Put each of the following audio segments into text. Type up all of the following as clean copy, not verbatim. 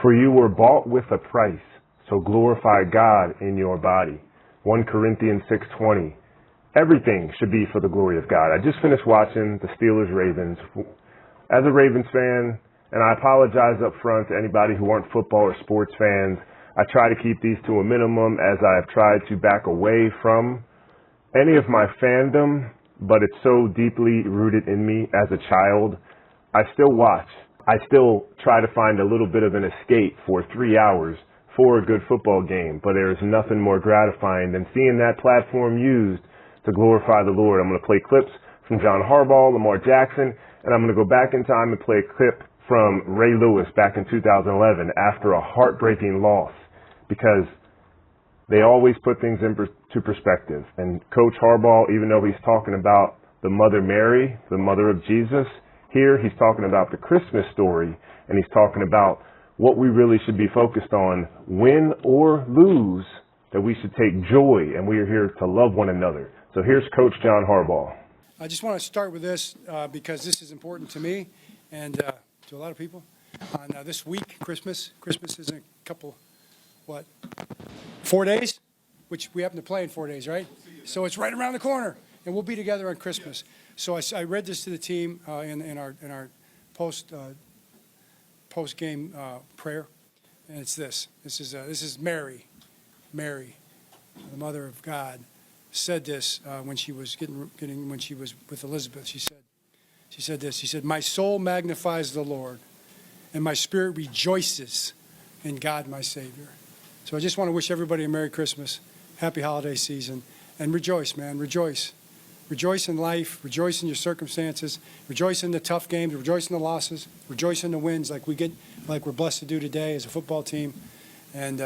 For you were bought with a price, so glorify God in your body. 1 Corinthians 6:20. Everything should be for the glory of God. I just finished watching the Steelers-Ravens. As a Ravens fan, and I apologize up front to anybody who aren't football or sports fans, I try to keep these to a minimum as I have tried to back away from any of my fandom, but it's so deeply rooted in me as a child. I still watch. I still try to find a little bit of an escape for 3 hours for a good football game, but there is nothing more gratifying than seeing that platform used to glorify the Lord. I'm going to play clips from John Harbaugh, Lamar Jackson, and I'm going to go back in time and play a clip from Ray Lewis back in 2011 after a heartbreaking loss, because they always put things into perspective. And Coach Harbaugh, even though he's talking about the Mother Mary, the mother of Jesus, here he's talking about the Christmas story, and he's talking about what we really should be focused on, win or lose, that we should take joy, and we are here to love one another. So here's Coach John Harbaugh. I just want to start with this because this is important to me and to a lot of people. On this week, Christmas is in a couple, 4 days? Which we happen to play in 4 days, right? So it's right around the corner, and we'll be together on Christmas. So I read this to the team in our post game prayer, and it's this. This is Mary, the mother of God, said this when she was when she was with Elizabeth. She said this. She said, "My soul magnifies the Lord, and my spirit rejoices in God my Savior." So I just want to wish everybody a Merry Christmas, Happy Holiday Season, and rejoice, man, rejoice. Rejoice in life, rejoice in your circumstances, rejoice in the tough games, rejoice in the losses, rejoice in the wins like we're blessed to do today as a football team, and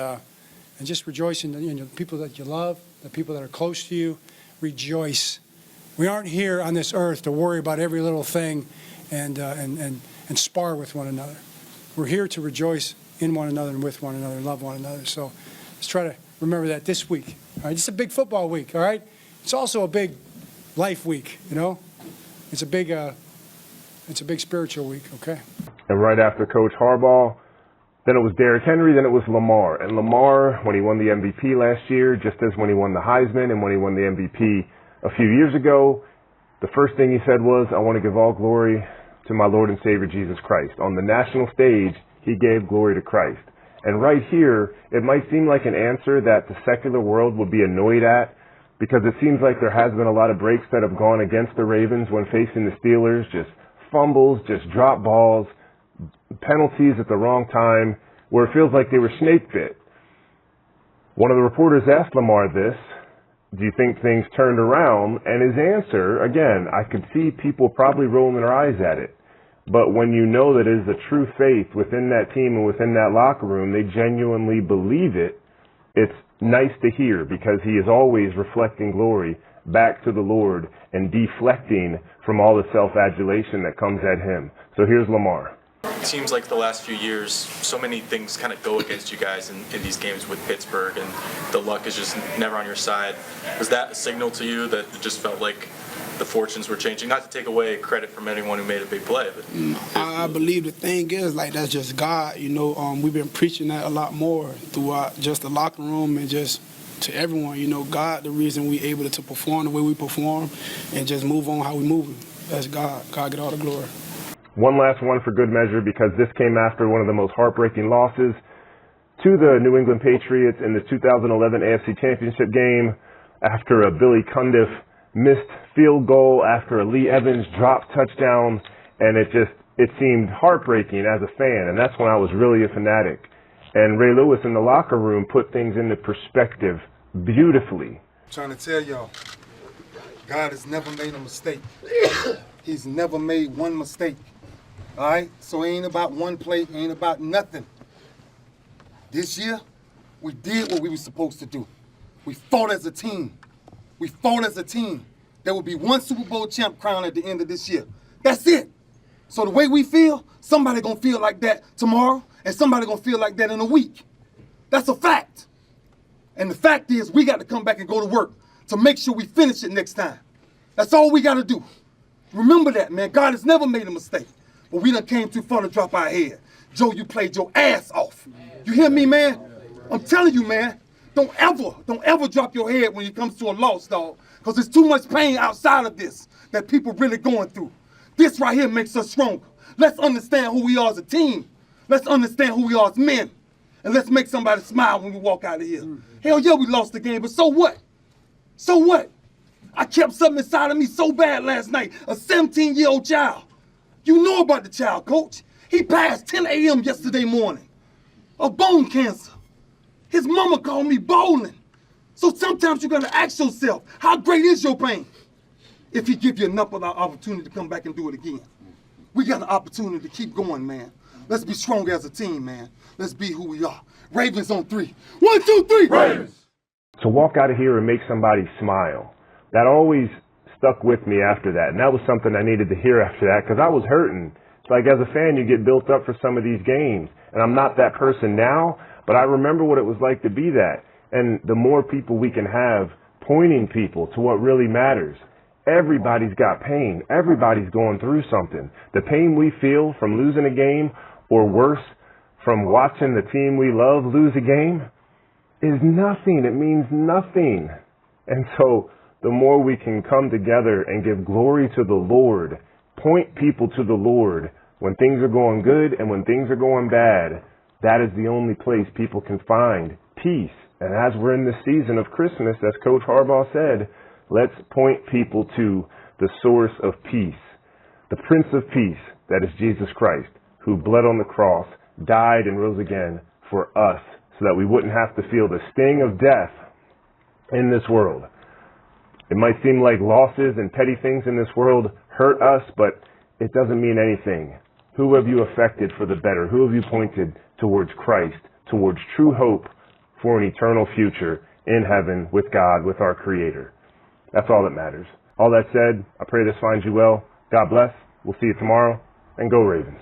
just rejoice in the people that you love, the people that are close to you. Rejoice. We aren't here on this earth to worry about every little thing and spar with one another. We're here to rejoice in one another and with one another and love one another. So let's try to remember that this week. All right, it's a big football week. All right, it's also a big life week. You know, it's a big spiritual week. Okay. And right after Coach Harbaugh, then it was Derrick Henry, then it was Lamar. And Lamar, when he won the MVP last year, just as when he won the Heisman and when he won the MVP a few years ago, the first thing he said was, "I want to give all glory to my Lord and Savior Jesus Christ." On the national stage, he gave glory to Christ. And right here, it might seem like an answer that the secular world would be annoyed at, because it seems like there has been a lot of breaks that have gone against the Ravens when facing the Steelers, just fumbles, just drop balls, penalties at the wrong time, where it feels like they were snake bit. One of the reporters asked Lamar this, "Do you think things turned around?" And his answer, again, I could see people probably rolling their eyes at it. But when you know that it is a true faith within that team and within that locker room, they genuinely believe it, it's nice to hear, because he is always reflecting glory back to the Lord and deflecting from all the self-adulation that comes at him. So here's Lamar. It seems like the last few years, so many things kind of go against you guys in these games with Pittsburgh, and the luck is just never on your side. Was that a signal to you that it just felt like the fortunes were changing? Not to take away credit from anyone who made a big play, but I believe the thing is, like, that's just God. You know, we've been preaching that a lot more throughout just the locker room and just to everyone. You know, God, the reason we able to perform the way we perform and just move on how we move. That's God. God get all the glory. One last one for good measure, because this came after one of the most heartbreaking losses to the New England Patriots in the 2011 AFC Championship game, after a Billy Cundiff missed field goal, after a Lee Evans dropped touchdown, and it seemed heartbreaking as a fan, and that's when I was really a fanatic. And Ray Lewis in the locker room put things into perspective beautifully. I'm trying to tell y'all, God has never made a mistake. He's never made one mistake. All right? So it ain't about one play, it ain't about nothing. This year, we did what we were supposed to do. We fought as a team. We fought as a team. There will be one Super Bowl champ crown at the end of this year. That's it. So the way we feel, somebody gonna feel like that tomorrow, and somebody gonna feel like that in a week. That's a fact. And the fact is, we got to come back and go to work to make sure we finish it next time. That's all we got to do. Remember that, man. God has never made a mistake. But we done came too far to drop our head. Joe, you played your ass off. You hear me, man? I'm telling you, man, don't ever drop your head when it comes to a loss, dog. Because there's too much pain outside of this that people really going through. This right here makes us stronger. Let's understand who we are as a team. Let's understand who we are as men. And let's make somebody smile when we walk out of here. Hell yeah, we lost the game, but so what? So what? I kept something inside of me so bad last night. A 17-year-old child. You know about the child, coach. He passed 10 a.m. yesterday morning of bone cancer. His mama called me bowling. So sometimes you gotta ask yourself, how great is your pain? If he give you enough of the opportunity to come back and do it again. We got an opportunity to keep going, man. Let's be strong as a team, man. Let's be who we are. Ravens on 3. 1, 2, 3. Ravens! So walk out of here and make somebody smile. That always stuck with me after that. And that was something I needed to hear after that because I was hurting. It's like as a fan, you get built up for some of these games. And I'm not that person now, but I remember what it was like to be that. And the more people we can have pointing people to what really matters. Everybody's got pain. Everybody's going through something. The pain we feel from losing a game, or worse, from watching the team we love lose a game, is nothing. It means nothing. And so the more we can come together and give glory to the Lord, point people to the Lord when things are going good and when things are going bad, that is the only place people can find peace. And as we're in the season of Christmas, as Coach Harbaugh said, let's point people to the source of peace, the Prince of Peace, that is Jesus Christ, who bled on the cross, died and rose again for us so that we wouldn't have to feel the sting of death in this world. It might seem like losses and petty things in this world hurt us, but it doesn't mean anything. Who have you affected for the better? Who have you pointed towards Christ, towards true hope for an eternal future in heaven with God, with our Creator? That's all that matters. All that said, I pray this finds you well. God bless. We'll see you tomorrow, and go Ravens.